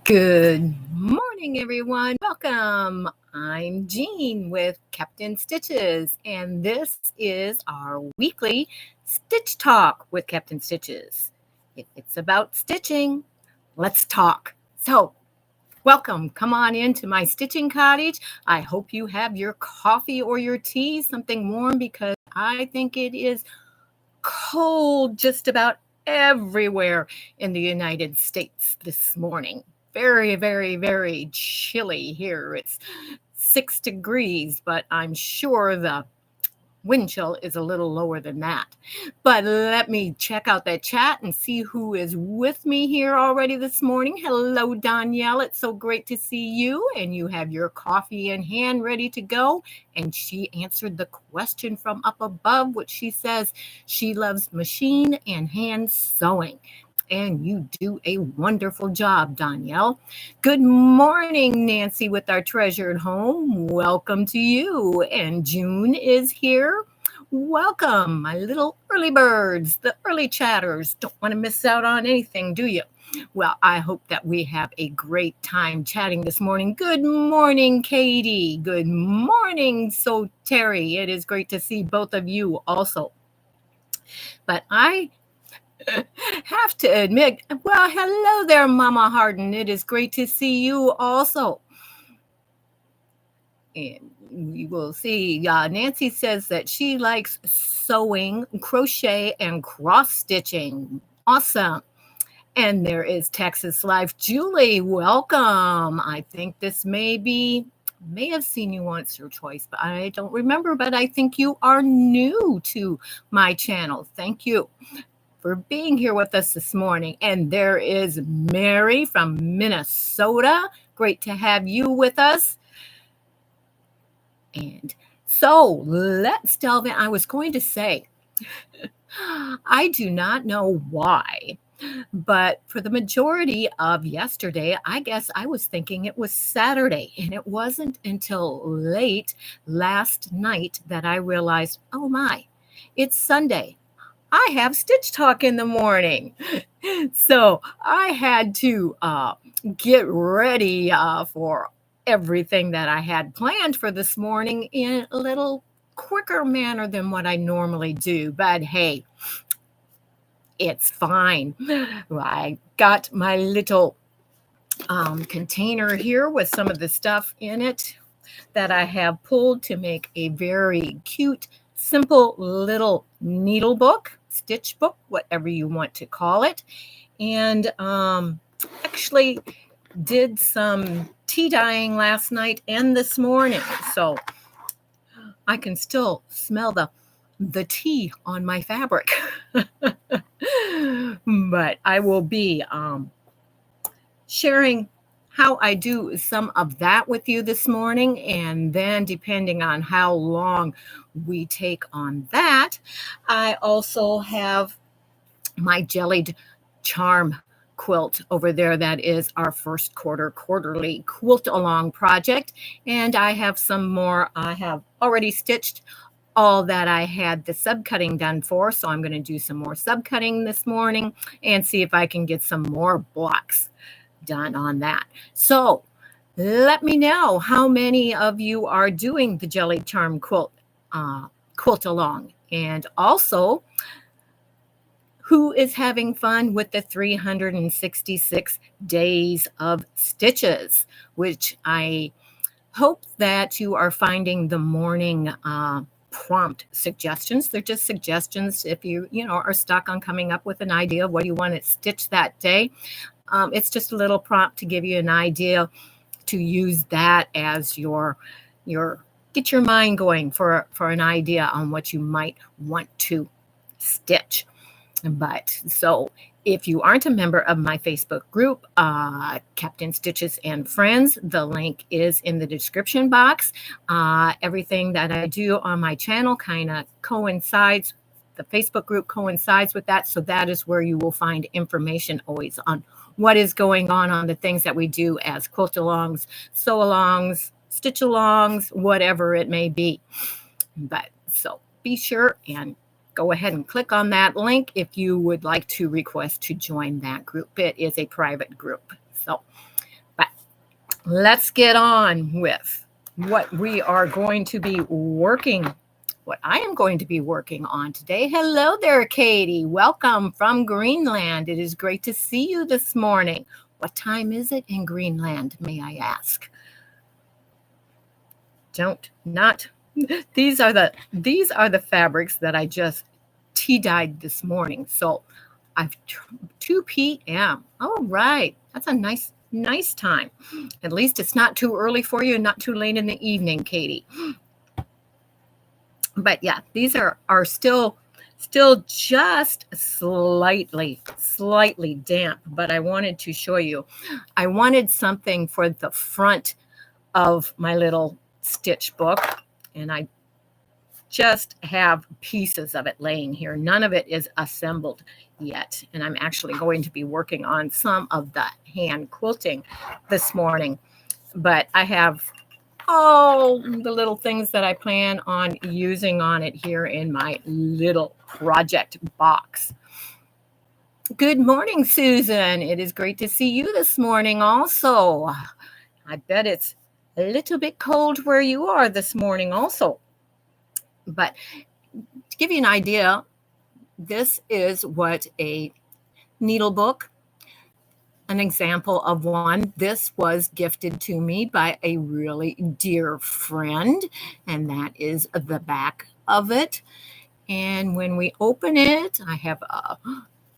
Good morning, everyone. Welcome. I'm Jean with Captain Stitches, and this is our weekly Stitch Talk with Captain Stitches. If it's about stitching, let's talk. So, welcome. Come on into my Stitching Cottage. I hope you have your coffee or your tea, something warm, because I think it is cold just about everywhere in the United States this morning. Very, very, very chilly here. It's 6 degrees, but I'm sure the wind chill is a little lower than that. But let me check out that chat and see who is with me here already this morning. Hello, Danielle. It's so great to see you. And you have your coffee in hand ready to go. And she answered the question from up above, which she says she loves machine and hand sewing. And you do a wonderful job, Danielle. Good morning, Nancy, with our treasured home. Welcome to you. And June is here. Welcome, my little early birds, the early chatters. Don't want to miss out on anything, do you? Well, I hope that we have a great time chatting this morning. Good morning, Katie. Good morning, So Terry. It is great to see both of you also. But I have to admit, well, hello there, Mama Harden. It is great to see you also. And we will see. Nancy says that she likes sewing, crochet, and cross stitching. Awesome. And there is Texas Life. Julie, welcome. I think this may have seen you once or twice, but I don't remember. But I think you are new to my channel. Thank you for being here with us this morning. And there is Mary from Minnesota. Great to have you with us. And so let's delve in. I was going to say, I do not know why, but for the majority of yesterday, I guess I was thinking it was Saturday. And it wasn't until late last night that I realized, oh my, it's Sunday. I have Stitch Talk in the morning. So I had to get ready for everything that I had planned for this morning in a little quicker manner than what I normally do. But hey, it's fine. I got my little container here with some of the stuff in it that I have pulled to make a very cute, simple little needle book, stitch book, whatever you want to call it. And actually did some tea dyeing last night and this morning. So I can still smell the tea on my fabric. But I will be sharing how I do some of that with you this morning. And then depending on how long we take on that, I also have my Jellied Charm Quilt over there. That is our first quarterly quilt along project. And I have some more. I have already stitched all that I had the subcutting done for. So I'm going to do some more subcutting this morning and see if I can get some more blocks done on that. So let me know how many of you are doing the Jellied Charm Quilt Along. And also, who is having fun with the 366 days of stitches, which I hope that you are finding the morning prompt suggestions. They're just suggestions if you are stuck on coming up with an idea of what you want to stitch that day. It's just a little prompt to give you an idea to use that as your get your mind going for an idea on what you might want to stitch. But so if you aren't a member of my Facebook group, Captain Stitches and Friends, the link is in the description box. Everything that I do on my channel kind of coincides. The Facebook group coincides with that. So that is where you will find information always on what is going on the things that we do as quilt alongs, sew alongs, stitch alongs, whatever it may be. But so be sure and go ahead and click on that link if you would like to request to join that group. It is a private group. So let's get on with what we are going to be working, what I am going to be working on today. Hello there, Katie. Welcome from Greenland. It is great to see you this morning. What time is it in Greenland, may I ask? These are the fabrics that I just tea dyed this morning. So I've 2 p.m. All right. That's a nice time. At least it's not too early for you and not too late in the evening, Katie. But yeah, these are still just slightly damp, but I wanted to show you. I wanted something for the front of my little stitch book, and I just have pieces of it laying here. None of it is assembled yet, and I'm actually going to be working on some of the hand quilting this morning. But I have all the little things that I plan on using on it here in my little project box. Good morning, Susan. It is great to see you this morning also. I bet it's a little bit cold where you are this morning also. But to give you an idea, this is what a needle book, an example of one. This was gifted to me by a really dear friend, and that is the back of it. And when we open it, I have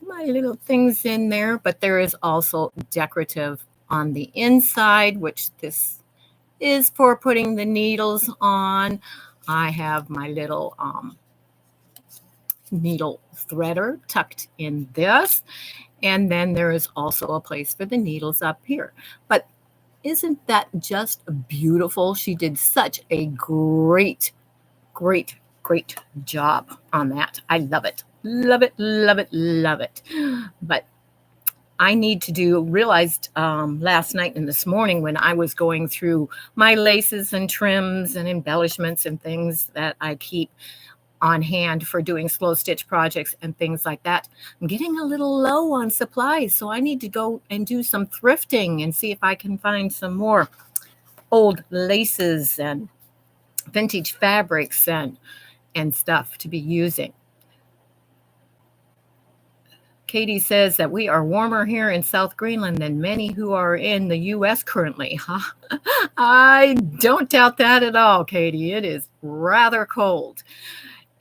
my little things in there, but there is also decorative on the inside, which this is for putting the needles on. I have my little needle threader tucked in this. And then there is also a place for the needles up here. But isn't that just beautiful? She did such a great job on that. I love it. Love it. But I need to realized last night and this morning when I was going through my laces and trims and embellishments and things that I keep on hand for doing slow stitch projects and things like that. I'm getting a little low on supplies, so I need to go and do some thrifting and see if I can find some more old laces and vintage fabrics and stuff to be using. Katie says that we are warmer here in South Greenland than many who are in the U.S. currently. Huh? I don't doubt that at all, Katie. It is rather cold.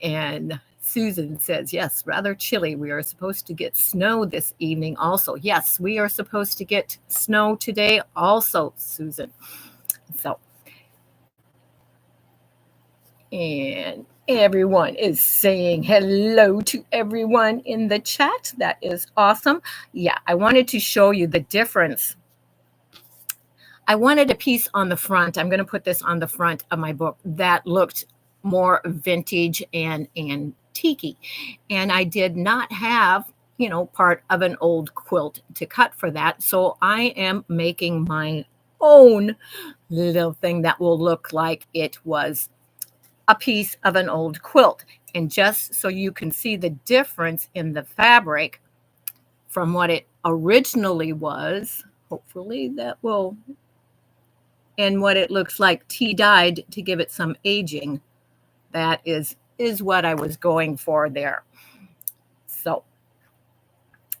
And Susan says, yes, rather chilly. We are supposed to get snow this evening also. Yes, we are supposed to get snow today also, Susan. So, and everyone is saying hello to everyone in the chat. That is awesome. Yeah, I wanted to show you the difference. I wanted a piece on the front. I'm going to put this on the front of my book that looked more vintage and antique. And I did not have, part of an old quilt to cut for that. So I am making my own little thing that will look like it was a piece of an old quilt. And just so you can see the difference in the fabric from what it originally was, hopefully that will, and what it looks like tea dyed to give it some aging. That is what I was going for there. So,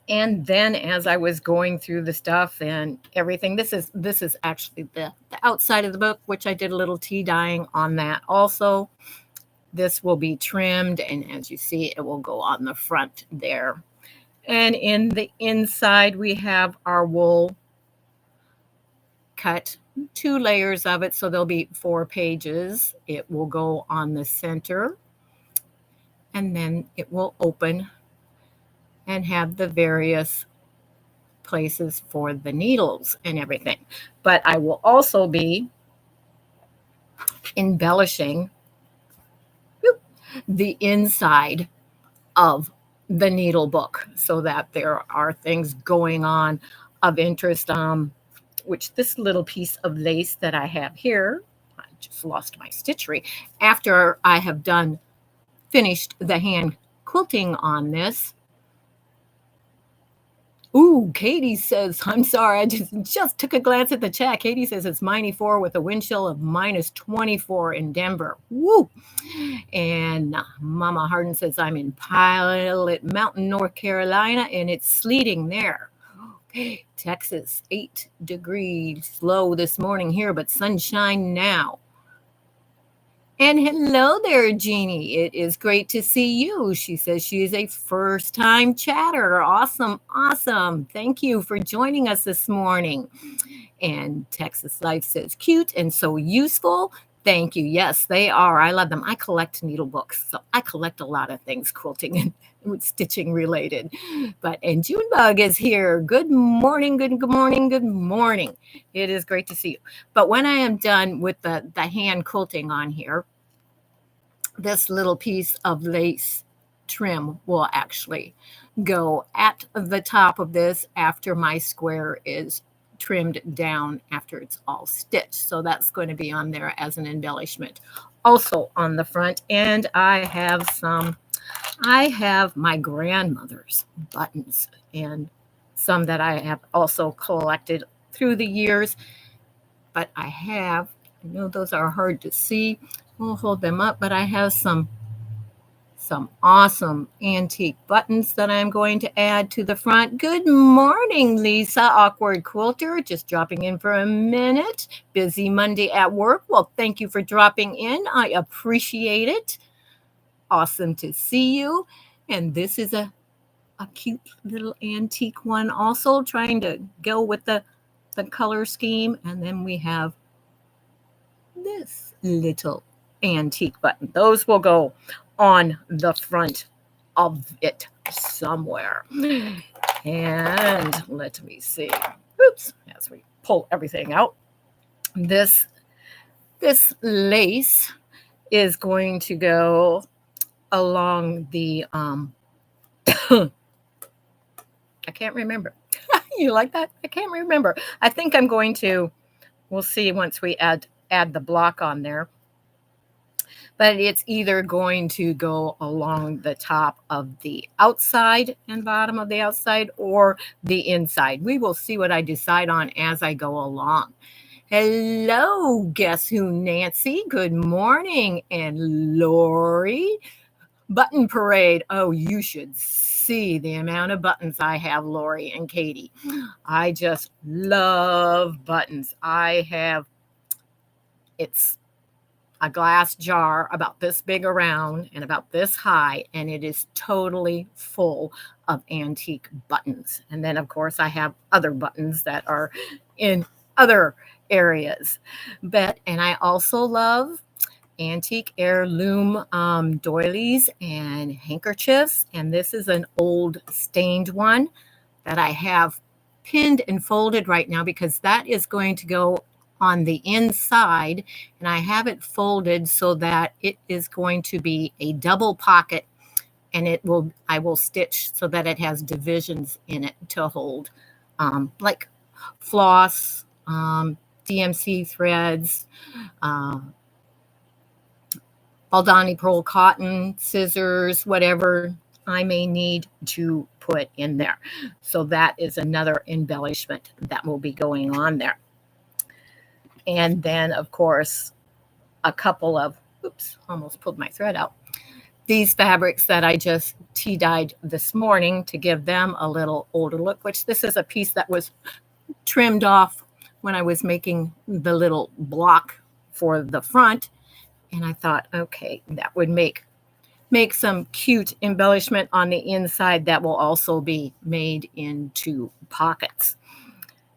and then as I was going through the stuff and everything, this is actually the outside of the book, which I did a little tea dyeing on that also. This will be trimmed, and as you see, it will go on the front there. And in the inside, we have our wool cut 2 layers of it, so there'll be 4 pages. It will go on the center, and then it will open and have the various places for the needles and everything. But I will also be embellishing the inside of the needle book so that there are things going on of interest, which this little piece of lace that I have here, I just lost my stitchery. After I have finished the hand quilting on this, Ooh, Katie says, I'm sorry, I just took a glance at the chat. Katie says it's -4 with a wind chill of -24 in Denver. Woo! And Mama Hardin says, I'm in Pilot Mountain, North Carolina, and it's sleeting there. Texas, 8 degrees low this morning here, but sunshine now. And hello there, Jeannie. It is great to see you. She says she is a first-time chatter. Awesome, awesome. Thank you for joining us this morning. And Texas Life says, cute and so useful. Thank you. Yes, they are. I love them. I collect needle books, so I collect a lot of things quilting and stitching related. And Junebug is here. Good morning, good morning, good morning. It is great to see you. But when I am done with the hand quilting on here, this little piece of lace trim will actually go at the top of this after my square is trimmed down after it's all stitched. So that's going to be on there as an embellishment. Also on the front, and I have my grandmother's buttons and some that I have also collected through the years. But I know those are hard to see. We'll hold them up, but I have some awesome antique buttons that I'm going to add to the front. Good morning, Lisa, awkward quilter, just dropping in for a minute. Busy Monday at work. Well, thank you for dropping in. I appreciate it. Awesome to see you. And this is a cute little antique one also, trying to go with the color scheme. And then we have this little antique button. Those will go on the front of it somewhere. And let me see. Oops, as we pull everything out. This lace is going to go along the I can't remember. You like that? I can't remember. I think I'm going to, we'll see once we add the block on there. But it's either going to go along the top of the outside and bottom of the outside or the inside. We will see what I decide on as I go along. Hello, guess who, Nancy? Good morning. And Lori. Button parade. Oh, you should see the amount of buttons I have, Lori and Katie. I just love buttons. It's a glass jar about this big around and about this high, and it is totally full of antique buttons. And then, of course, I have other buttons that are in other areas. And I also love antique heirloom doilies and handkerchiefs. And this is an old stained one that I have pinned and folded right now because that is going to go on the inside, and I have it folded so that it is going to be a double pocket, and I will stitch so that it has divisions in it to hold like floss, DMC threads, Aldani pearl cotton, scissors, whatever I may need to put in there. So that is another embellishment that will be going on there. And then, of course, a couple of, oops, almost pulled my thread out. These fabrics that I just tea dyed this morning to give them a little older look, which this is a piece that was trimmed off when I was making the little block for the front. And I thought, okay, that would make some cute embellishment on the inside that will also be made into pockets.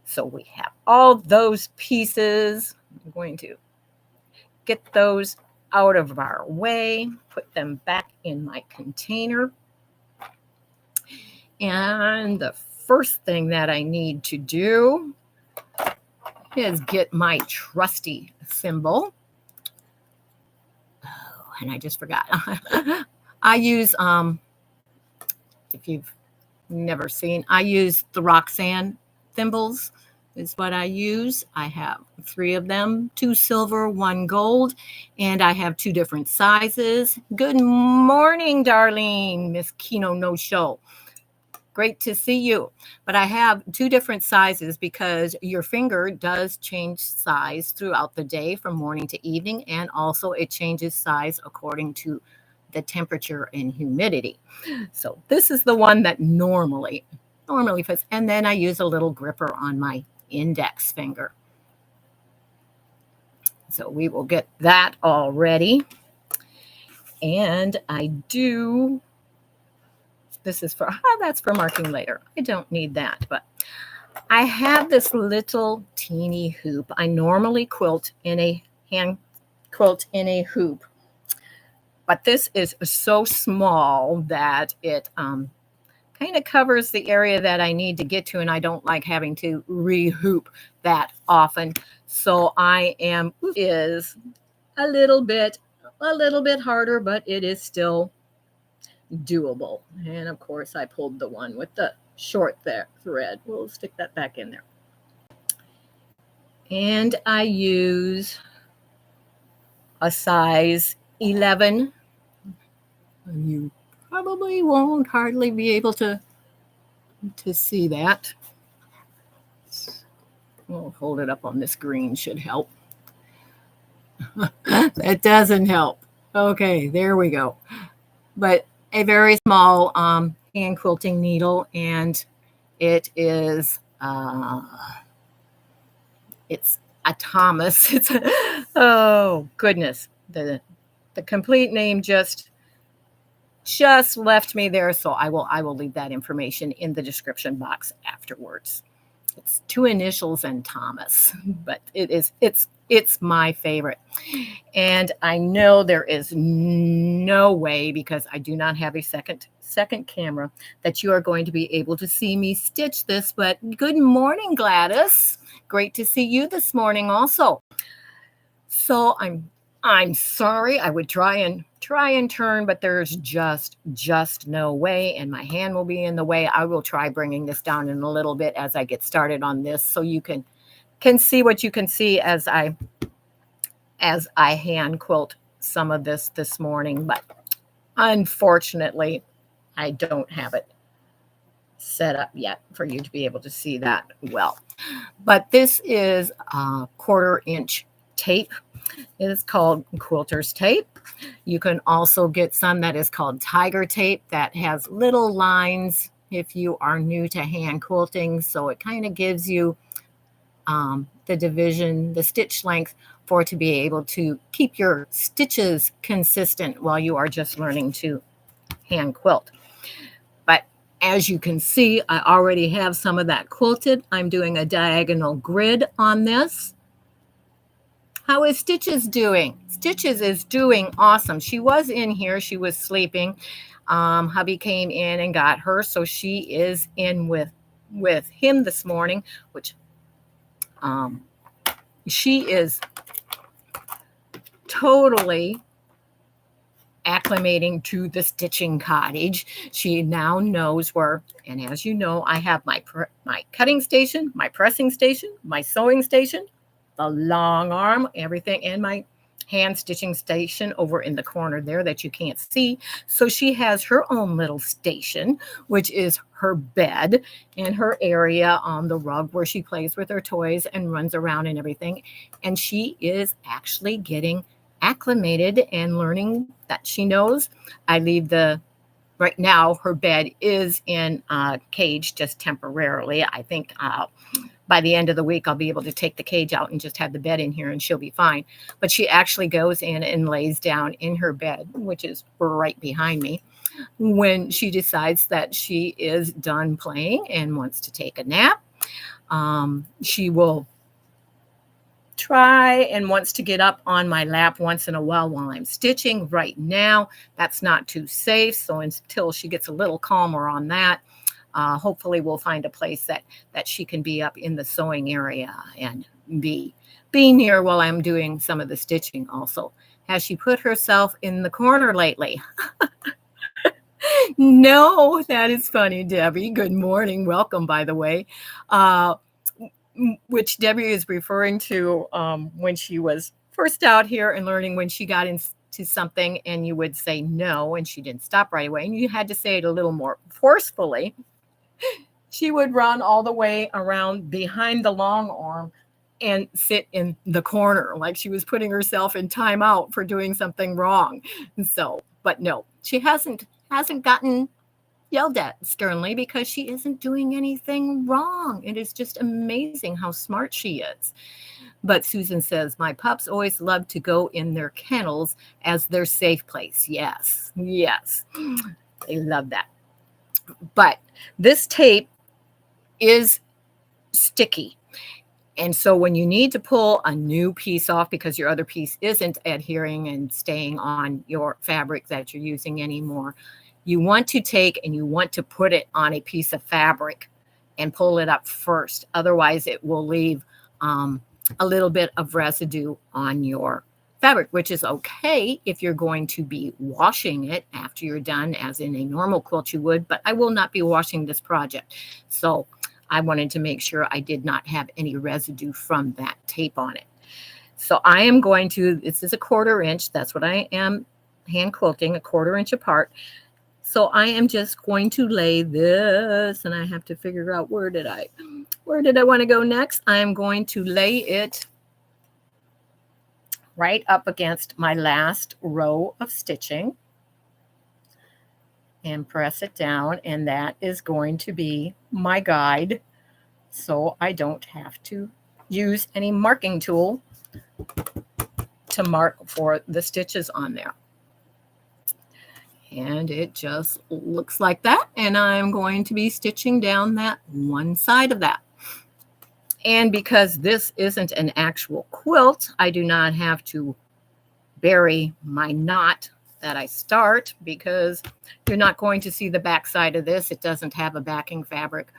So we have all those pieces. I'm going to get those out of our way, put them back in my container. And the first thing that I need to do is get my trusty thimble. Oh, and I just forgot. I use, if you've never seen, I use the Roxanne thimbles is what I use. I have 3 of them, 2 silver, 1 gold, and I have 2 different sizes. Good morning, Darlene, Miss Kino No Show. Great to see you. But I have two different sizes because your finger does change size throughout the day from morning to evening, and also it changes size according to the temperature and humidity. So this is the one that normally fits. And then I use a little gripper on my index finger. So we will get that all ready. And I do, this is for, that's for marking later. I don't need that, but I have this little teeny hoop. I normally hand quilt in a hoop, but this is so small that it kind of covers the area that I need to get to, and I don't like having to re-hoop that often. So I is a little bit harder, but it is still doable. And of course I pulled the one with the short thread. We'll stick that back in there. And I use a size 11. You probably won't hardly be able to see that. We'll hold it up on this green, should help. That doesn't help. Okay, there we go. But a very small hand quilting needle, and it is it's a Thomas. It's oh goodness, the complete name just left me there, so I will leave that information in the description box afterwards. It's two initials and Thomas, but it's my favorite. And I know there is no way, because I do not have a second camera, that you are going to be able to see me stitch this. But good morning, Gladys. Great to see you this morning also. So I'm sorry. I would try and turn, but there's just no way, and my hand will be in the way. I will try bringing this down in a little bit as I get started on this, so you can see what you can see as I hand quilt some of this morning. But unfortunately, I don't have it set up yet for you to be able to see that well. But this is a 1/4 inch tape. It is called quilter's tape. You can also get some that is called tiger tape that has little lines if you are new to hand quilting. So it kind of gives you the division, the stitch length, for to be able to keep your stitches consistent while you are just learning to hand quilt. But as you can see, I already have some of that quilted. I'm doing a diagonal grid on this. How is Stitches doing? Stitches is doing awesome. She was in here. She was sleeping. Hubby came in and got her, so she is in with him this morning, which she is totally acclimating to the Stitching Cottage. She now knows where, and as you know, I have my cutting station, my pressing station, my sewing station, the long arm, everything, and my hand stitching station over in the corner there that you can't see. So she has her own little station, which is her bed and her area on the rug where she plays with her toys and runs around and everything. And she is actually getting acclimated and learning that she knows. I leave right now her bed is in a cage just temporarily. I think by the end of the week, I'll be able to take the cage out and just have the bed in here, and she'll be fine. But she actually goes in and lays down in her bed, which is right behind me, when she decides that she is done playing and wants to take a nap. She will try and wants to get up on my lap once in a while I'm stitching. Right now, that's not too safe. So until she gets a little calmer on that, hopefully we'll find a place that she can be up in the sewing area and be near while I'm doing some of the stitching also. Has she put herself in the corner lately? No, that is funny, Debbie. Good morning. Welcome, by the way. Which Debbie is referring to when she was first out here and learning, when she got into something and you would say no and she didn't stop right away and you had to say it a little more forcefully. She would run all the way around behind the long arm and sit in the corner like she was putting herself in timeout for doing something wrong. So, but no, she hasn't gotten yelled at sternly because she isn't doing anything wrong. It is just amazing how smart she is. But Susan says, my pups always love to go in their kennels as their safe place. Yes, yes, they love that. But this tape is sticky. And so when you need to pull a new piece off because your other piece isn't adhering and staying on your fabric that you're using anymore, you want to take and you want to put it on a piece of fabric and pull it up first. Otherwise, it will leave a little bit of residue on your fabric, which is okay if you're going to be washing it after you're done, as in a normal quilt you would, but I will not be washing this project. So I wanted to make sure I did not have any residue from that tape on it. So I am going to, this is a 1/4 inch. That's what I am hand quilting, a 1/4 inch apart. So I am just going to lay this, and I have to figure out where did I want to go next? I am going to lay it right up against my last row of stitching and press it down, and that is going to be my guide, so I don't have to use any marking tool to mark for the stitches on there. And it just looks like that, and I'm going to be stitching down that one side of that. And because this isn't an actual quilt, I do not have to bury my knot that I start, because you're not going to see the back side of this. It doesn't have a backing fabric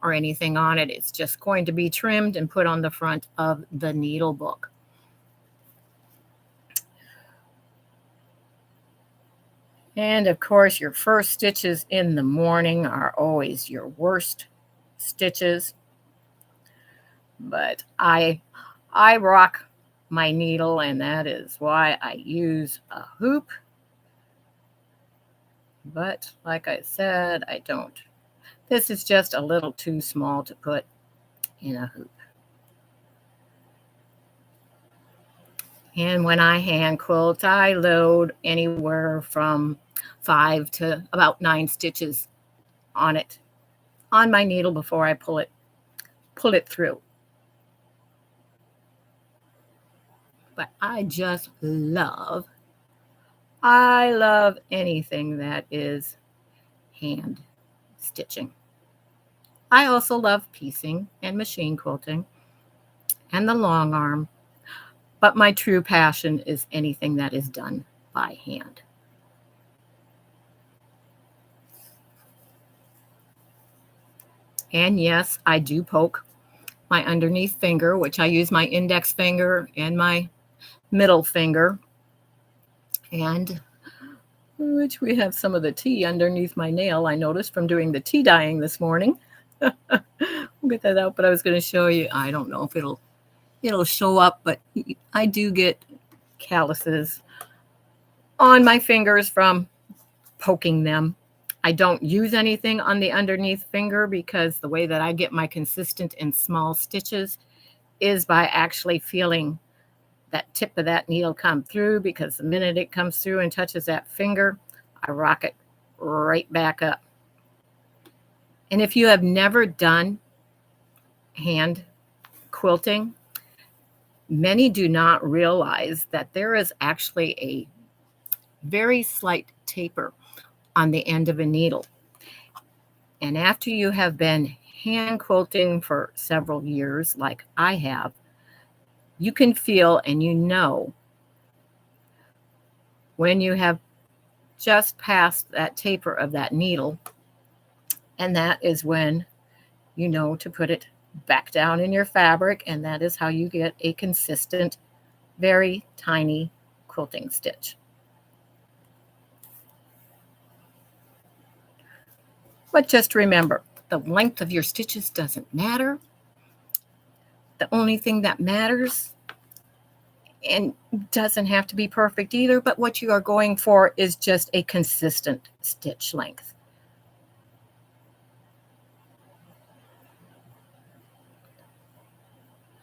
or anything on it. It's just going to be trimmed and put on the front of the needle book. And of course, your first stitches in the morning are always your worst stitches. But I rock my needle, and that is why I use a hoop. But like I said, I don't. This is just a little too small to put in a hoop. And when I hand quilt, I load anywhere from 5 to about 9 stitches on it, on my needle, before I pull it through. But I just love anything that is hand stitching. I also love piecing and machine quilting and the long arm, but my true passion is anything that is done by hand. And yes, I do poke my underneath finger, which I use my index finger and my middle finger, and which we have some of the tea underneath my nail, I noticed from doing the tea dyeing this morning. We'll get that out, but I was going to show you. I don't know if it'll show up, but I do get calluses on my fingers from poking them. I don't use anything on the underneath finger, because the way that I get my consistent and small stitches is by actually feeling that tip of that needle come through, because the minute it comes through and touches that finger, I rock it right back up. And if you have never done hand quilting, many do not realize that there is actually a very slight taper on the end of a needle. And after you have been hand quilting for several years, like I have, you can feel and you know when you have just passed that taper of that needle, and that is when you know to put it back down in your fabric, and that is how you get a consistent, very tiny quilting stitch. But just remember, the length of your stitches doesn't matter. The only thing that matters, and doesn't have to be perfect either, but what you are going for is just a consistent stitch length.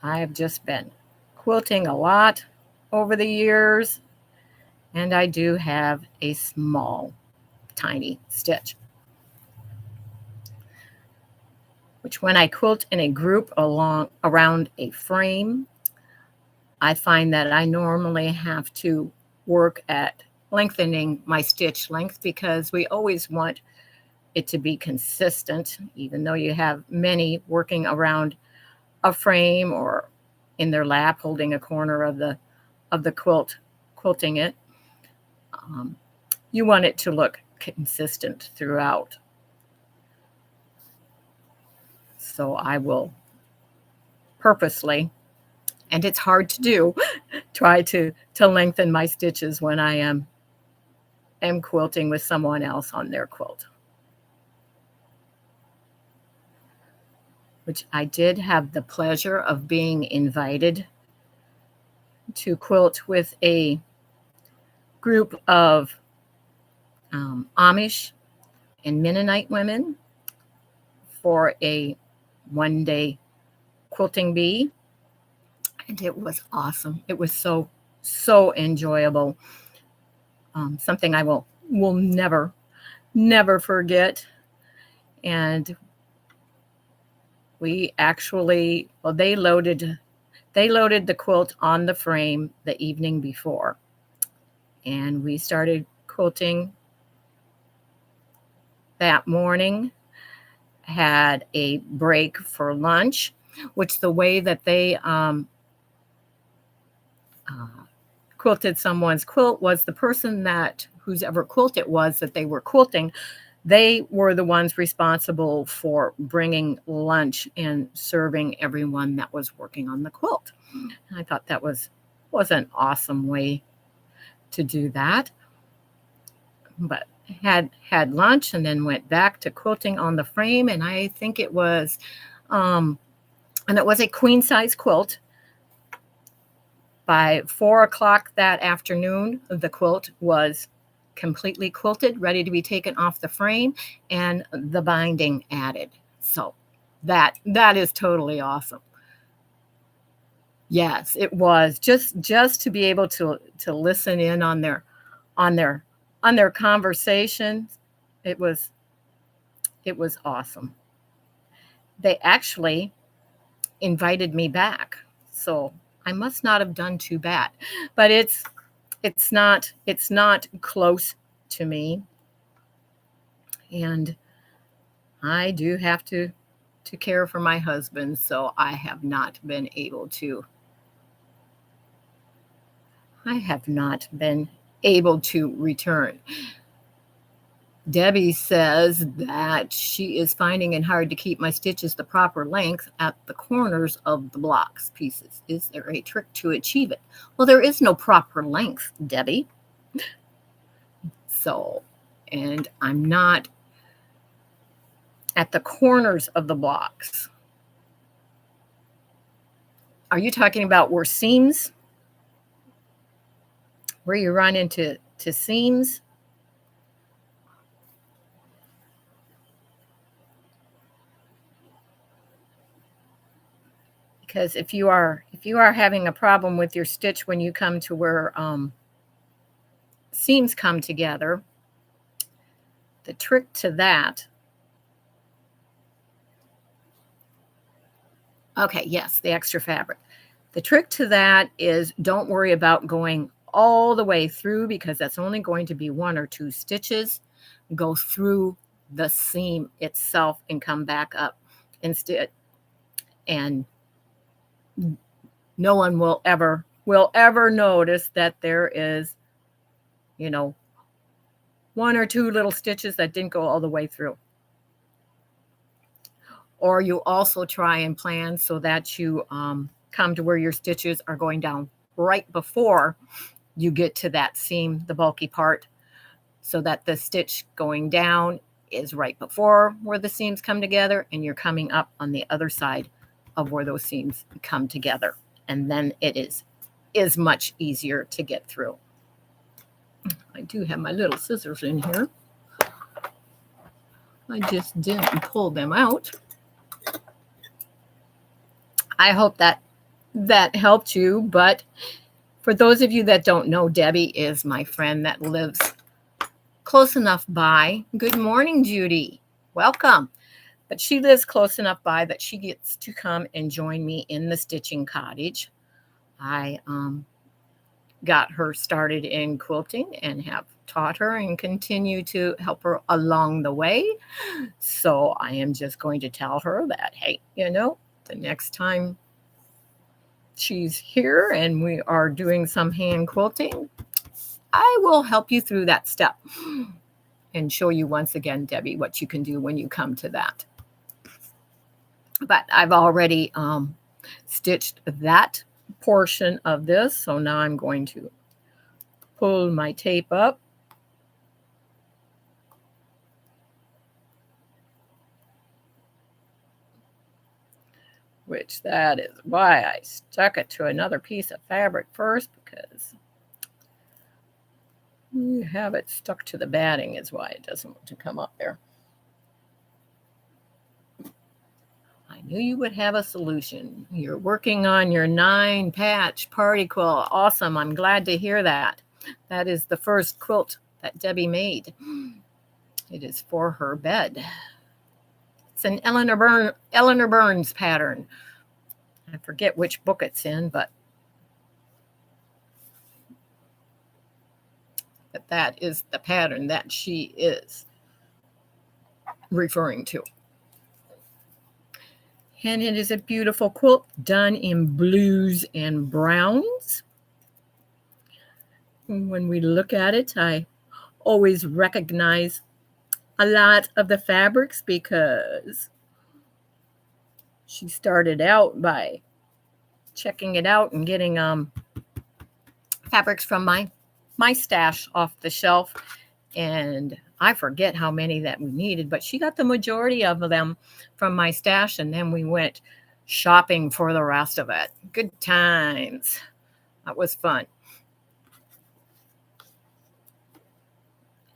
I've just been quilting a lot over the years, and I do have a small, tiny stitch, which when I quilt in a group around a frame, I find that I normally have to work at lengthening my stitch length because we always want it to be consistent, even though you have many working around a frame or in their lap holding a corner of the quilt, quilting it. You want it to look consistent throughout. So I will purposely, and it's hard to do, try to lengthen my stitches when I am quilting with someone else on their quilt. Which I did have the pleasure of being invited to quilt with a group of Amish and Mennonite women for a one-day quilting bee. And it was awesome. It was so enjoyable. Something I will never forget. And we actually, well, they loaded the quilt on the frame the evening before, and we started quilting that morning. Had a break for lunch, which the way that they quilted someone's quilt was the person that whoever quilt it was that they were quilting, they were the ones responsible for bringing lunch and serving everyone that was working on the quilt. And I thought that was an awesome way to do that. But had lunch and then went back to quilting on the frame, and I think it was and it was a queen size quilt. By 4 o'clock that afternoon, the quilt was completely quilted, ready to be taken off the frame, and the binding added. So that is totally awesome. Yes, it was just to be able to listen in on their conversations. It was awesome. They actually invited me back, so I must not have done too bad. But it's not close to me, and I do have to care for my husband, so I have not been able to return. Debbie says that she is finding it hard to keep my stitches the proper length at the corners of the blocks pieces. Is there a trick to achieve it? Well, there is no proper length, Debbie. So, and I'm not at the corners of the blocks. Are you talking about where seams? Where you run into seams? Because if you are having a problem with your stitch when you come to where seams come together, the trick to that, okay, yes, the extra fabric. The trick to that is don't worry about going all the way through, because that's only going to be 1 or 2 stitches. Go through the seam itself and come back up instead, and no one will ever notice that there is, 1 or 2 little stitches that didn't go all the way through. Or you also try and plan so that you come to where your stitches are going down right before you get to that seam, the bulky part, so that the stitch going down is right before where the seams come together, and you're coming up on the other side of where those seams come together. And then it is much easier to get through. I do have my little scissors in here. I just didn't pull them out. I hope that that helped you. But for those of you that don't know, Debbie is my friend that lives close enough by. Good morning, Judy. Welcome. But she lives close enough by that she gets to come and join me in the Stitching Cottage. I got her started in quilting and have taught her and continue to help her along the way. So I am just going to tell her that, hey, the next time she's here and we are doing some hand quilting, I will help you through that step and show you once again, Debbie, what you can do when you come to that. But I've already stitched that portion of this. So now I'm going to pull my tape up. Which that is why I stuck it to another piece of fabric first, because you have it stuck to the batting is why it doesn't want to come up there. I knew you would have a solution. You're working on your 9-patch party quilt. Awesome. I'm glad to hear that. That is the first quilt that Debbie made. It is for her bed. It's an Eleanor Burns pattern. I forget which book it's in, but that is the pattern that she is referring to. And it is a beautiful quilt done in blues and browns. When we look at it, I always recognize a lot of the fabrics because she started out by checking it out and getting fabrics from my stash off the shelf. And I forget how many that we needed, but she got the majority of them from my stash, and then we went shopping for the rest of it. Good times. That was fun.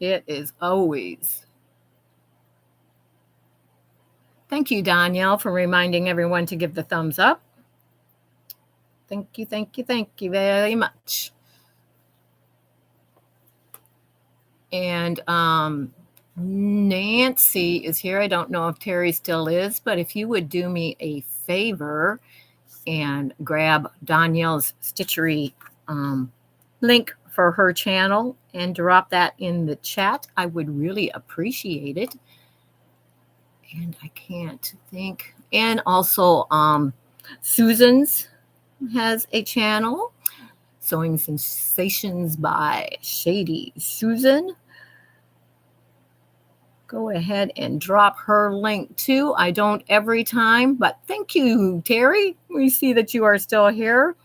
It is always. Thank you, Danielle, for reminding everyone to give the thumbs up. Thank you, thank you, thank you very much. And Nancy is here. I don't know if Terry still is, but if you would do me a favor and grab Danielle's Stitchery link for her channel and drop that in the chat, I would really appreciate it. And I can't think. And also Susan's has a channel, Sewing Sensations by Shady Susan. Go ahead and drop her link too. I don't every time, but thank you, Terry. We see that you are still here.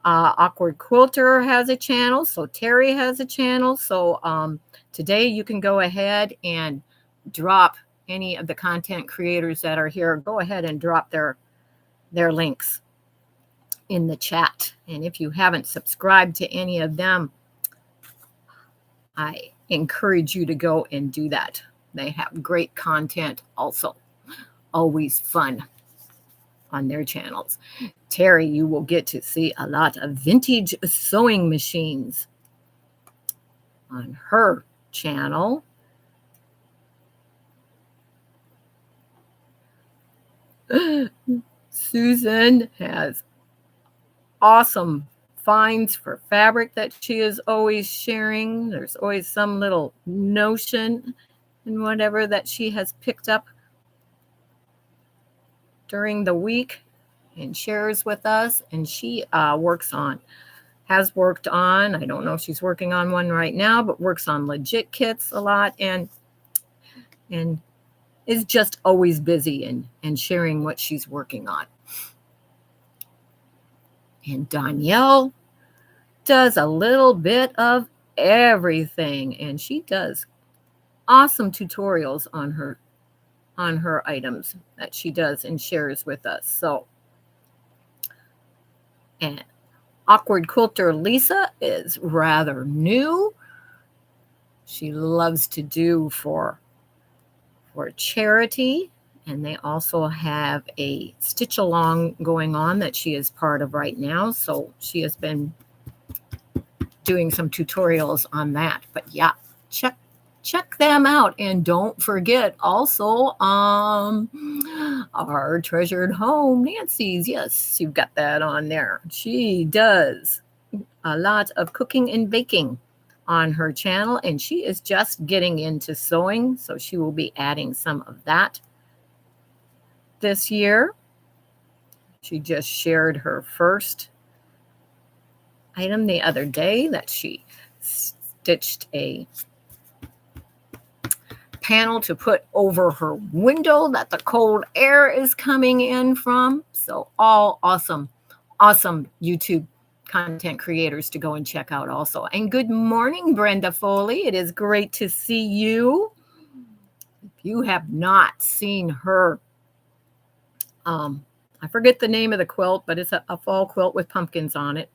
Awkward Quilter has a channel, so Terry has a channel. So today you can go ahead and drop any of the content creators that are here. Go ahead and drop their links in the chat. And if you haven't subscribed to any of them, I encourage you to go and do that. They have great content also. Always fun on their channels. Terry, you will get to see a lot of vintage sewing machines on her channel. Susan has awesome finds for fabric that she is always sharing. There's always some little notion and whatever that she has picked up during the week and shares with us. And she has worked on, I don't know if she's working on one right now, but works on legit kits a lot and is just always busy and sharing what she's working on. And Danielle does a little bit of everything, and she does awesome tutorials on her items that she does and shares with us. So, and Awkward Quilter Lisa is rather new. She loves to do for charity And they also have a stitch along going on that she is part of right now. So she has been doing some tutorials on that. But yeah, check them out. And don't forget also our treasured home, Nancy's. Yes, you've got that on there. She does a lot of cooking and baking on her channel, and she is just getting into sewing, so she will be adding some of that this year. She just shared her first item the other day that she stitched a panel to put over her window that the cold air is coming in from. So all awesome YouTube content creators to go and check out also. And good morning, Brenda Foley. It is great to see you. If you have not seen her, I forget the name of the quilt, but it's a fall quilt with pumpkins on it.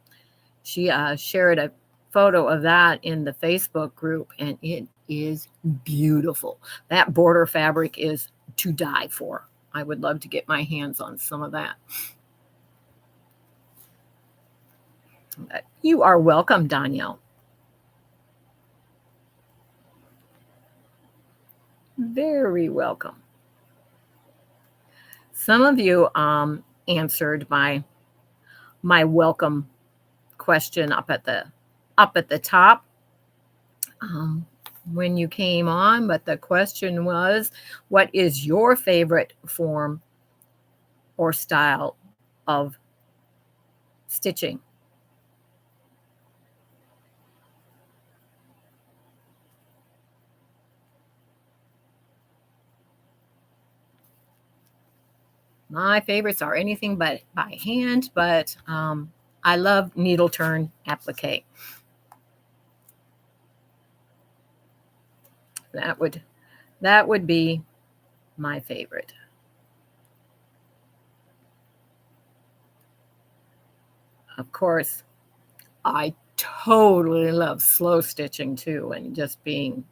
She shared a photo of that in the Facebook group, and it is beautiful. That border fabric is to die for. I would love to get my hands on some of that. You are welcome, Danielle. Very welcome. Some of you answered my welcome question up at the top when you came on, but the question was, what is your favorite form or style of stitching? My favorites are anything but by hand, but I love needle turn applique. That would be my favorite. Of course, I totally love slow stitching too, and just being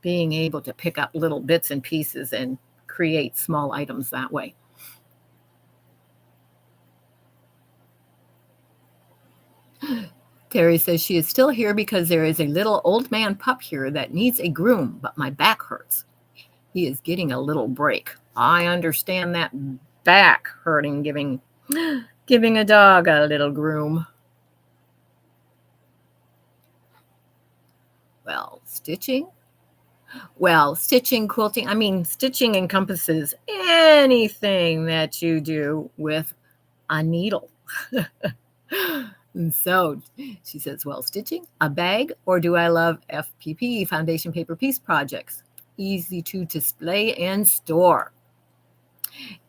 able to pick up little bits and pieces and create small items that way. Terry says she is still here because there is a little old man pup here that needs a groom, but my back hurts. He is getting a little break. I understand that back hurting, giving a dog a little groom. Well, stitching, quilting, I mean, stitching encompasses anything that you do with a needle. And so she says, well, stitching, a bag, or do I love FPP, foundation paper piece projects? Easy to display and store.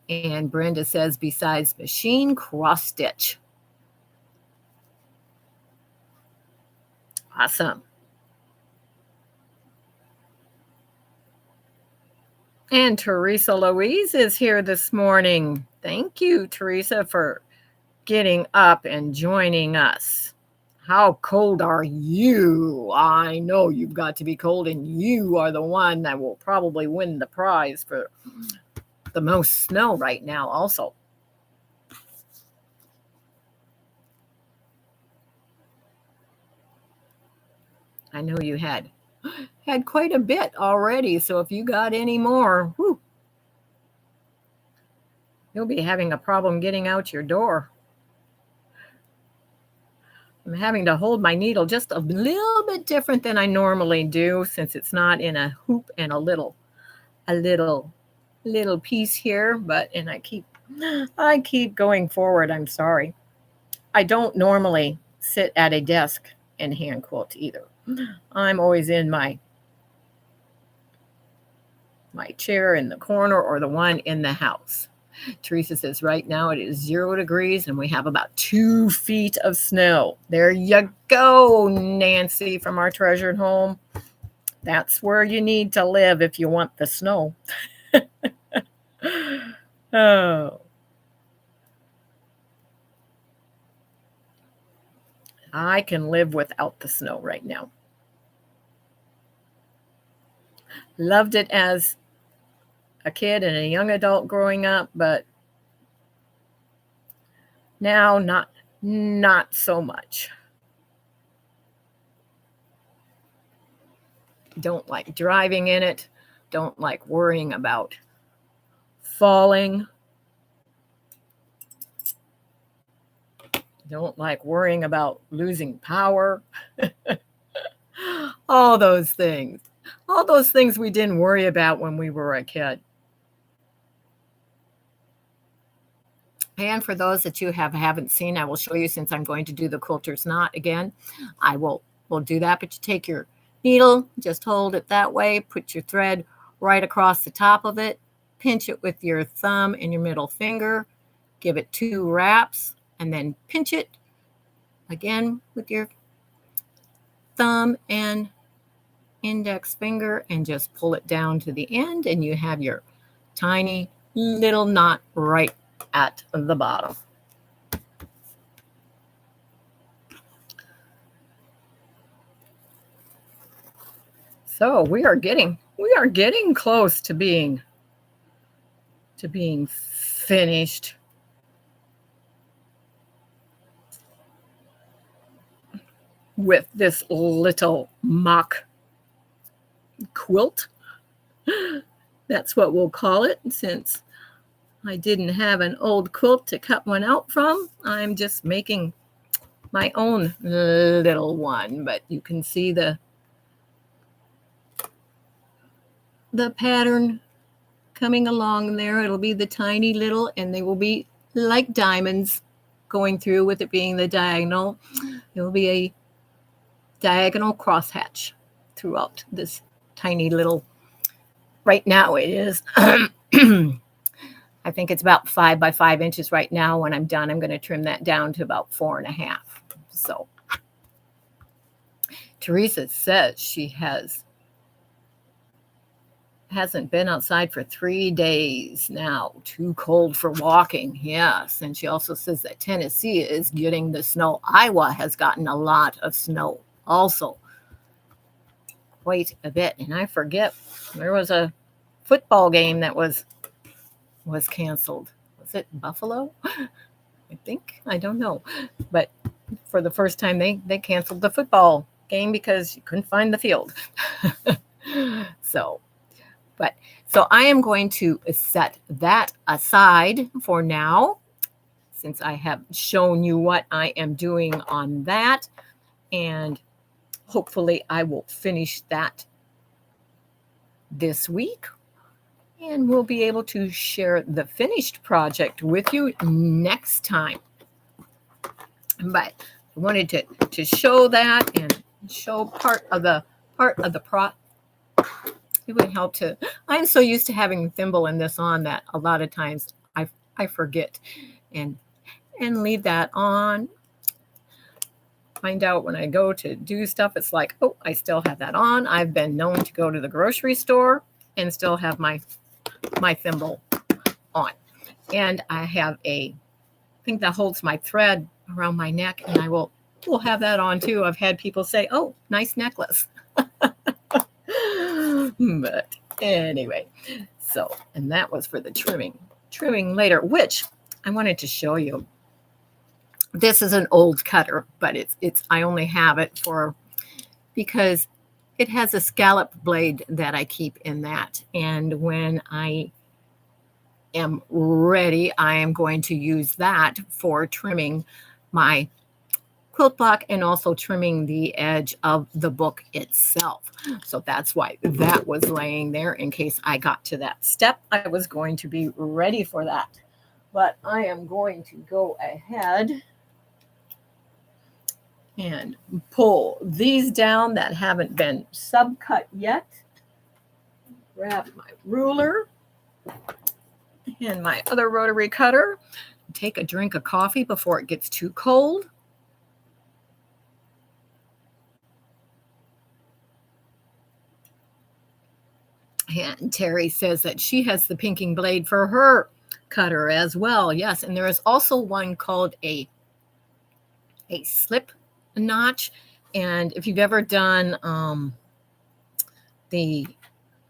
And Brenda says, besides machine, cross stitch. Awesome. And Teresa Louise is here this morning. Thank you, Teresa, for getting up and joining us. How cold are you? I know you've got to be cold, and you are the one that will probably win the prize for the most snow right now also. I know you had quite a bit already, so if you got any more, whew, you'll be having a problem getting out your door. I'm having to hold my needle just a little bit different than I normally do, since it's not in a hoop and a little piece here, and I keep going forward. I'm sorry. I don't normally sit at a desk and hand quilt either. I'm always in my chair in the corner or the one in the house. Teresa says right now it is 0 degrees and we have about 2 feet of snow. There you go, Nancy from our treasured home. That's where you need to live if you want the snow. Oh. I can live without the snow right now. Loved it as a kid and a young adult growing up, but now not so much. Don't like driving in it. Don't like worrying about falling. Don't like worrying about losing power. All those things. All those things we didn't worry about when we were a kid. And for those that you haven't seen, I will show you, since I'm going to do the quilter's knot again. We'll do that, but you take your needle, just hold it that way, put your thread right across the top of it, pinch it with your thumb and your middle finger, give it 2 wraps, and then pinch it again with your thumb and index finger and just pull it down to the end, and you have your tiny little knot right at the bottom. So we are getting close to being finished. With this little mock quilt. That's what we'll call it, since I didn't have an old quilt to cut one out from. I'm just making my own little one, but you can see the pattern coming along there. It'll be the tiny little, and they will be like diamonds going through, with it being the diagonal. It will be a diagonal crosshatch throughout this tiny little, right now it is I think it's about 5 by 5 inches right now. When I'm done, I'm going to trim that down to about 4.5. So Teresa says she hasn't been outside for 3 days now. Too cold for walking. Yes. And she also says that Tennessee is getting the snow. Iowa has gotten a lot of snow also. Quite a bit. And I forget, there was a football game that was canceled. Was it Buffalo? I think. I don't know. But for the first time, they canceled the football game because you couldn't find the field. So I am going to set that aside for now, since I have shown you what I am doing on that. And hopefully I will finish that this week, and we'll be able to share the finished project with you next time. But I wanted to show that and show part of the it would help to. I'm so used to having thimble in this on that a lot of times I forget and leave that on. Find out when I go to do stuff, it's like, oh, I still have that on. I've been known to go to the grocery store and still have my thimble on. And I have a thing that holds my thread around my neck, and I will have that on too. I've had people say, oh, nice necklace. But anyway, so, and that was for the trimming later, which I wanted to show you. This is an old cutter, but it's I only have it because it has a scallop blade that I keep in that. And when I am ready, I am going to use that for trimming my quilt block and also trimming the edge of the book itself. So that's why that was laying there, in case I got to that step. I was going to be ready for that. But I am going to go ahead and pull these down that haven't been subcut yet. Grab my ruler and my other rotary cutter. Take a drink of coffee before it gets too cold. And Terry says that she has the pinking blade for her cutter as well. Yes, and there is also one called a slip notch. And if you've ever done the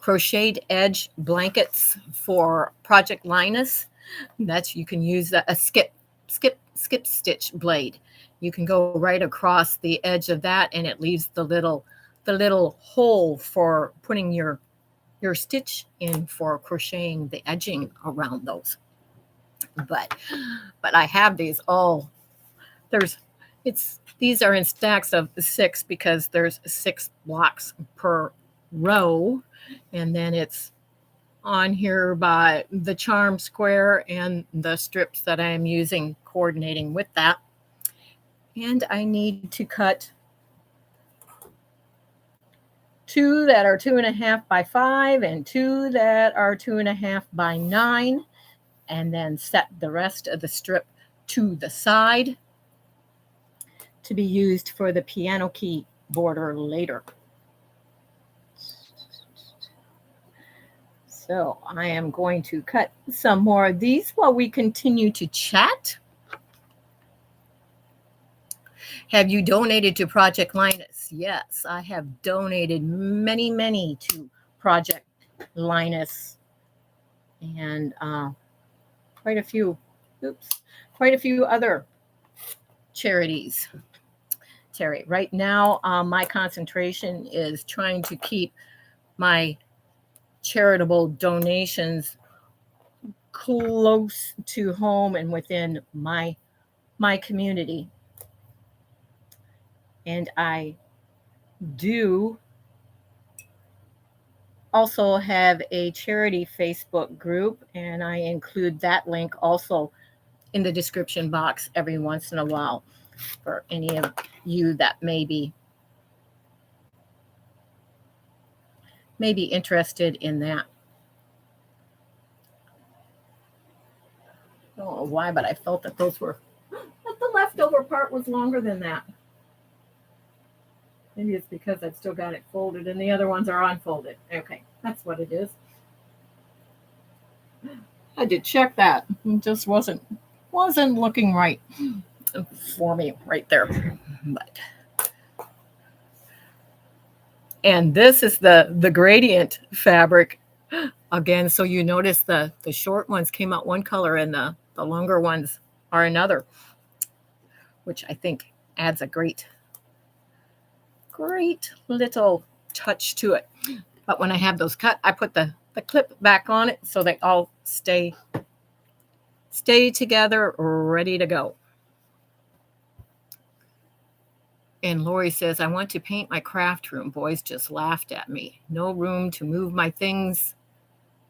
crocheted edge blankets for Project Linus. That's, you can use a skip stitch blade. You can go right across the edge of that, and it leaves the little hole for putting your stitch in for crocheting the edging around those. But I have these all. These are in stacks of 6 because there's 6 blocks per row, and then it's on here by the charm square and the strips that I am using coordinating with that. And I need to cut 2 that are 2.5 by 5 and 2 that are 2.5 by 9, and then set the rest of the strip to the side to be used for the piano key border later. So I am going to cut some more of these while we continue to chat. Have you donated to Project Linus? Yes, I have donated many to Project Linus, and quite a few other charities. Terry, right now my concentration is trying to keep my charitable donations close to home and within my community. And I do also have a charity Facebook group, and I include that link also in the description box every once in a while for any of you that may be interested in that. I don't know why, but I felt that the leftover part was longer than that. Maybe it's because I've still got it folded and the other ones are unfolded. Okay, that's what it is. I did check that. It just wasn't looking right for me right there. But and this is the gradient fabric again. So you notice the short ones came out one color and the longer ones are another, which I think adds a great little touch to it. But when I have those cut, I put the clip back on it so they all stay together, ready to go. And Lori says, I want to paint my craft room. Boys just laughed at me. No room to move my things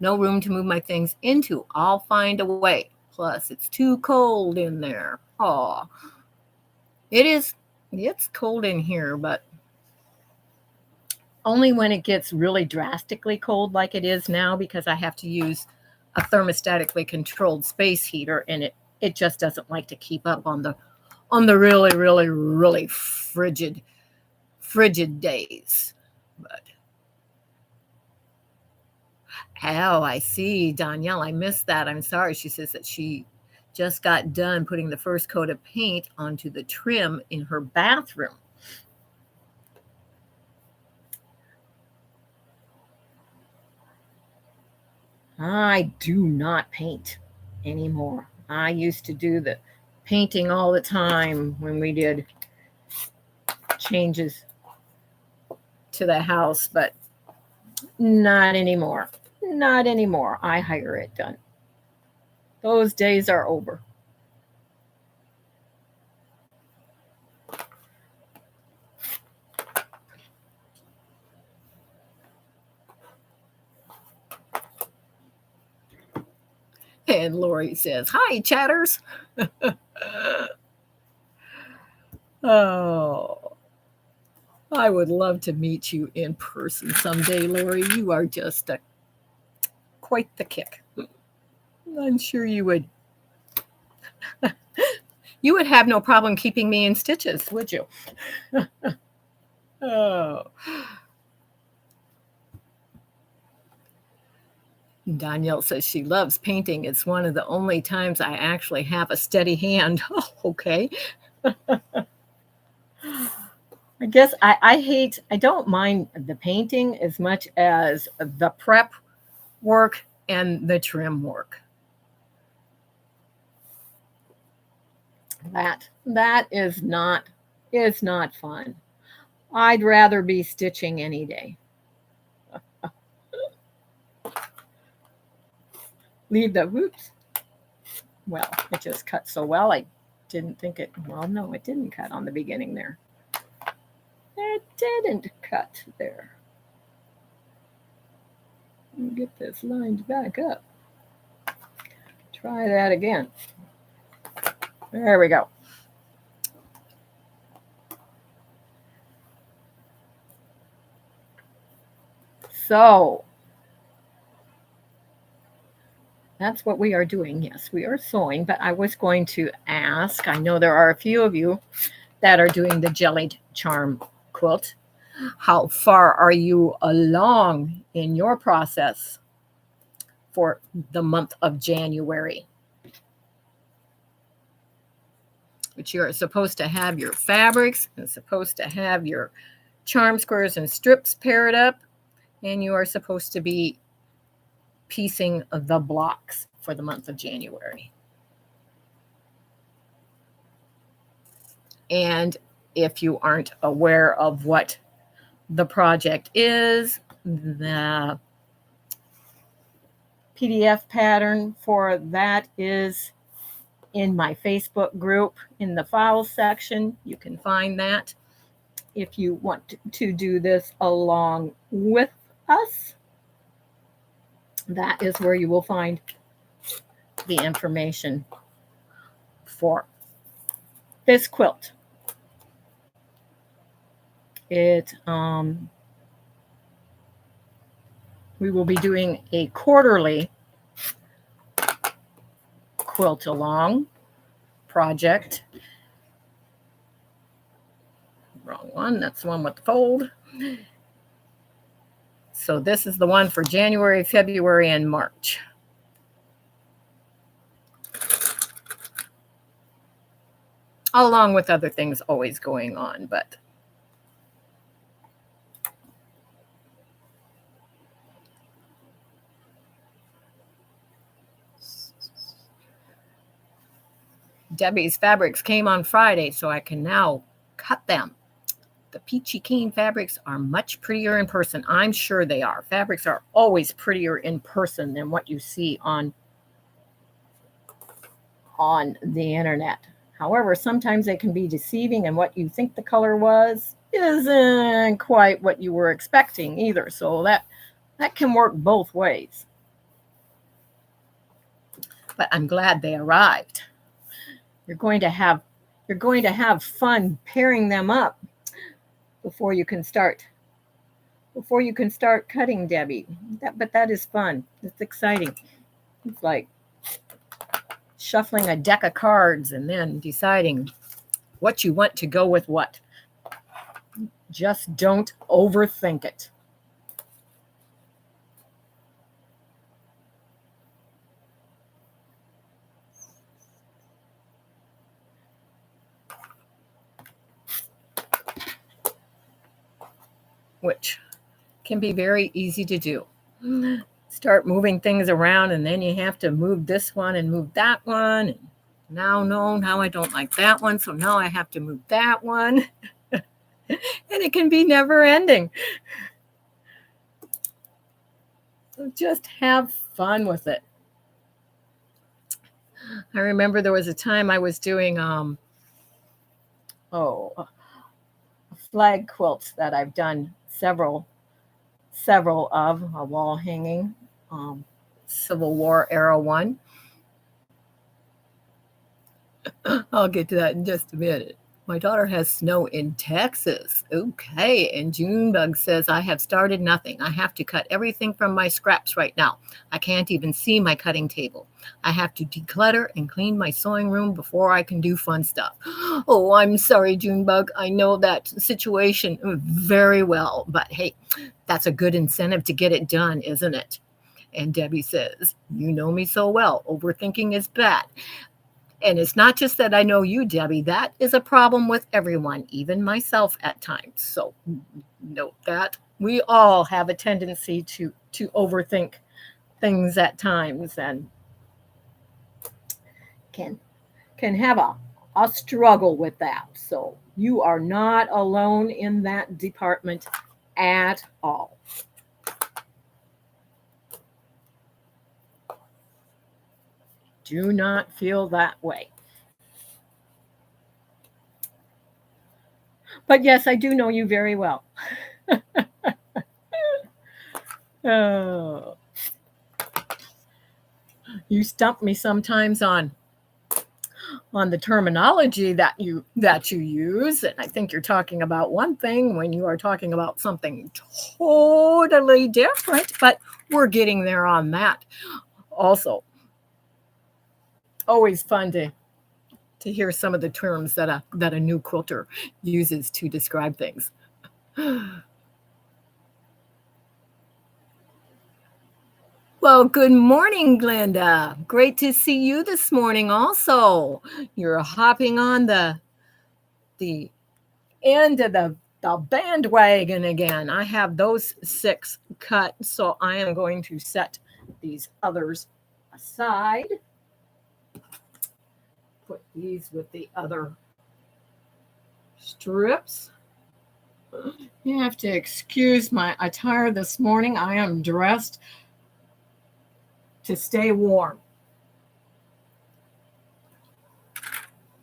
into. I'll find a way. Plus, it's too cold in there. Aw. It is. It's cold in here, but only when it gets really drastically cold like it is now, because I have to use a thermostatically controlled space heater, and it just doesn't like to keep up on the really frigid days. But I see, Danielle, I missed that. I'm sorry. She says that she just got done putting the first coat of paint onto the trim in her bathroom. I do not paint anymore. I used to do the painting all the time when we did changes to the house, but not anymore. Not anymore. I hire it done. Those days are over. And Lori says, hi, chatters. Oh, I would love to meet you in person someday, Lori. You are just quite the kick. I'm sure you would. You would have no problem keeping me in stitches, would you? Oh. Danielle says she loves painting. It's one of the only times I actually have a steady hand. Oh, okay. I guess I don't mind the painting as much as the prep work and the trim work. That is not fun. I'd rather be stitching any day. Leave the whoops. Well, it just cut so well. I didn't think it. Well, no, it didn't cut on the beginning there. It didn't cut there. Let me get this lined back up. Try that again. There we go. So that's what we are doing. Yes, we are sewing, but I was going to ask, I know there are a few of you that are doing the Jellied Charm Quilt. How far are you along in your process for the month of January? But you're supposed to have your fabrics and supposed to have your charm squares and strips paired up, and you are supposed to be piecing the blocks for the month of January. And if you aren't aware of what the project is, the PDF pattern for that is in my Facebook group in the files section. You can find that if you want to do this along with us. That is where you will find the information for this quilt. We will be doing a quarterly quilt along project. Wrong one. That's the one with the fold. So this is the one for January, February, and March. Along with other things always going on, but Debbie's fabrics came on Friday, so I can now cut them. The peachy keen fabrics are much prettier in person. I'm sure they are. Fabrics are always prettier in person than what you see on the internet. However, sometimes they can be deceiving, and what you think the color was isn't quite what you were expecting either. So that can work both ways. But I'm glad they arrived. You're going to have fun pairing them up before you can start cutting, Debbie. But that is fun. It's exciting. It's like shuffling a deck of cards and then deciding what you want to go with what. Just don't overthink it. Which can be very easy to do. Start moving things around, and then you have to move this one and move that one. And now I don't like that one, so now I have to move that one. And it can be never ending. So just have fun with it. I remember there was a time I was doing flag quilts that I've done several of, a wall hanging, Civil War era one. I'll get to that in just a minute. My daughter has snow in Texas. Okay. And Junebug says, I have started nothing. I have to cut everything from my scraps right now. I can't even see my cutting table. I have to declutter and clean my sewing room before I can do fun stuff. Oh, I'm sorry, Junebug. I know that situation very well. But hey, that's a good incentive to get it done, isn't it? And Debbie says, you know me so well. Overthinking is bad. And it's not just that I know you, Debbie. That is a problem with everyone, even myself at times. So note that. We all have a tendency to overthink things at times and can have a struggle with that. So you are not alone in that department at all. Do not feel that way. But yes, I do know you very well. Oh, you stump me sometimes on the terminology that you use, and I think you're talking about one thing when you are talking about something totally different, but we're getting there on that also. Always fun to hear some of the terms that a new quilter uses to describe things. Well, good morning, Glenda. Great to see you this morning also. You're hopping on the end of the bandwagon again. I have those 6 cut, so I am going to set these others aside. Put these with the other strips. You have to excuse my attire this morning. I am dressed to stay warm.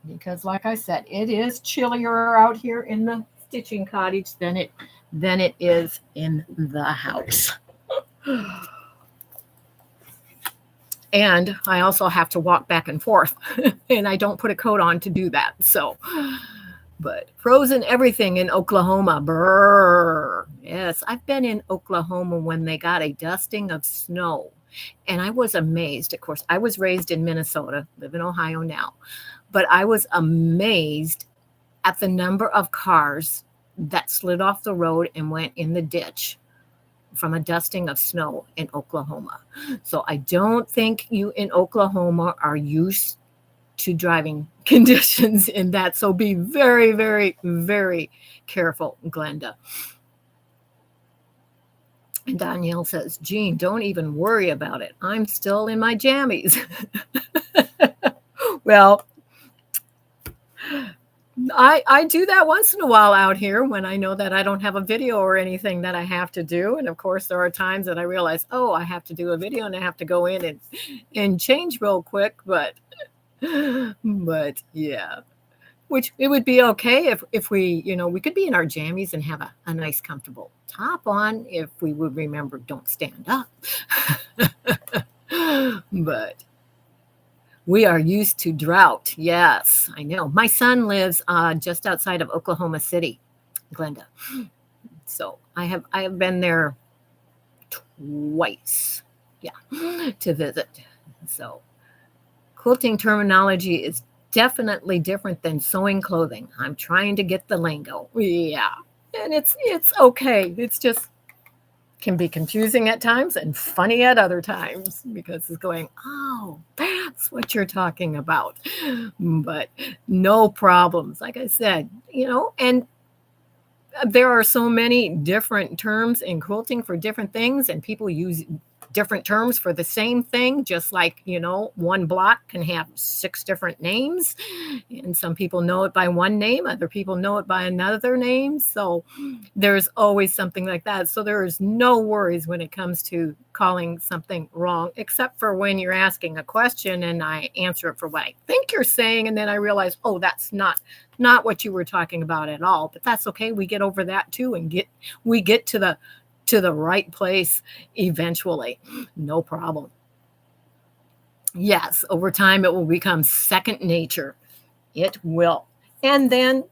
Because like I said, it is chillier out here in the stitching cottage than it is in the house. And I also have to walk back and forth, and I don't put a coat on to do that. So, but frozen everything in Oklahoma. Brrr. Yes, I've been in Oklahoma when they got a dusting of snow, and I was amazed. Of course, I was raised in Minnesota, live in Ohio now, but I was amazed at the number of cars that slid off the road and went in the ditch from a dusting of snow in Oklahoma. So I don't think you in Oklahoma are used to driving conditions in that. So be very, very, very careful, Glenda. And Danielle says, Jean, don't even worry about it. I'm still in my jammies. Well, I do that once in a while out here when I know that I don't have a video or anything that I have to do. And of course, there are times that I realize, oh, I have to do a video and I have to go in and change real quick. But yeah, which it would be okay if we, we could be in our jammies and have a nice, comfortable top on if we would remember, don't stand up. But we are used to drought. Yes, I know. My son lives just outside of Oklahoma City, Glenda. So I have been there twice, yeah, to visit. So quilting terminology is definitely different than sewing clothing. I'm trying to get the lingo. Yeah, and it's okay. It's just can be confusing at times and funny at other times because it's going, oh, that's what you're talking about. But no problems. Like I said, and there are so many different terms in quilting for different things, and people use different terms for the same thing, just like, one block can have 6 different names, and some people know it by one name, other people know it by another name. So there's always something like that. So there is no worries when it comes to calling something wrong, except for when you're asking a question and I answer it for what I think you're saying, and then I realize, oh, that's not what you were talking about at all. But that's okay. We get over that too, and we get to the right place eventually. No problem. Yes, over time it will become second nature. It will. And then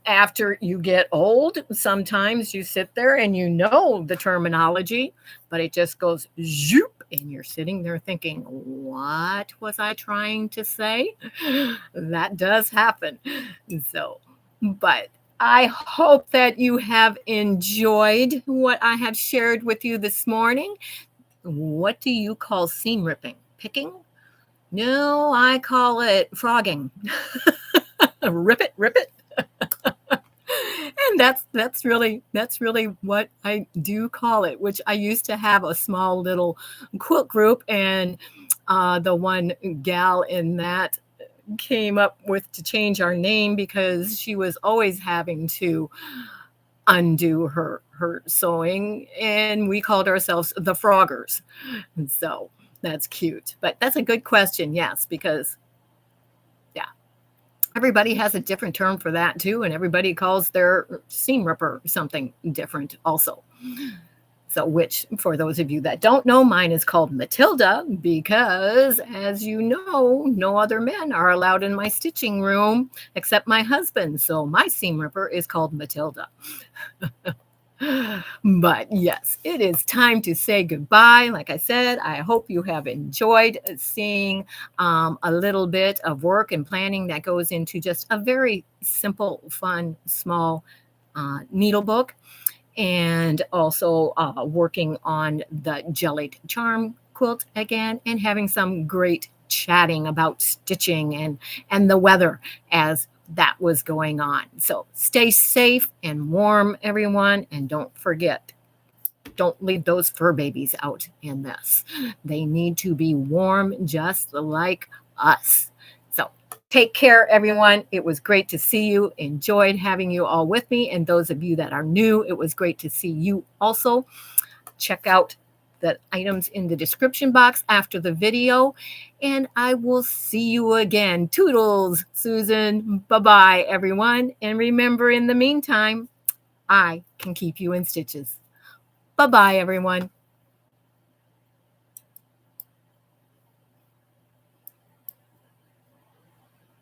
after you get old, sometimes you sit there and you know the terminology, but it just goes zoop, and you're sitting there thinking, what was I trying to say? That does happen. So, but I hope that you have enjoyed what I have shared with you this morning. What do you call seam ripping? Picking? No, I call it frogging. Rip it, rip it. And that's really what I do call it, which I used to have a small little quilt group, and the one gal in that came up with to change our name because she was always having to undo her sewing, and we called ourselves the Froggers. And so that's cute. But that's a good question, yes, because yeah, everybody has a different term for that too, and everybody calls their seam ripper something different also. So, which, for those of you that don't know, mine is called Matilda because, as you know, no other men are allowed in my stitching room except my husband. So, my seam ripper is called Matilda. But yes, it is time to say goodbye. Like I said, I hope you have enjoyed seeing a little bit of work and planning that goes into just a very simple, fun, small needle book. And also working on the Jellied Charm Quilt again, and having some great chatting about stitching and the weather as that was going on. So stay safe and warm, everyone, and don't forget, don't leave those fur babies out in this. They need to be warm just like us. So take care, everyone. It was great to see you. Enjoyed having you all with me. And those of you that are new, it was great to see you also. Check out the items in the description box after the video. And I will see you again. Toodles, Susan. Bye-bye, everyone. And remember, in the meantime, I can keep you in stitches. Bye-bye, everyone.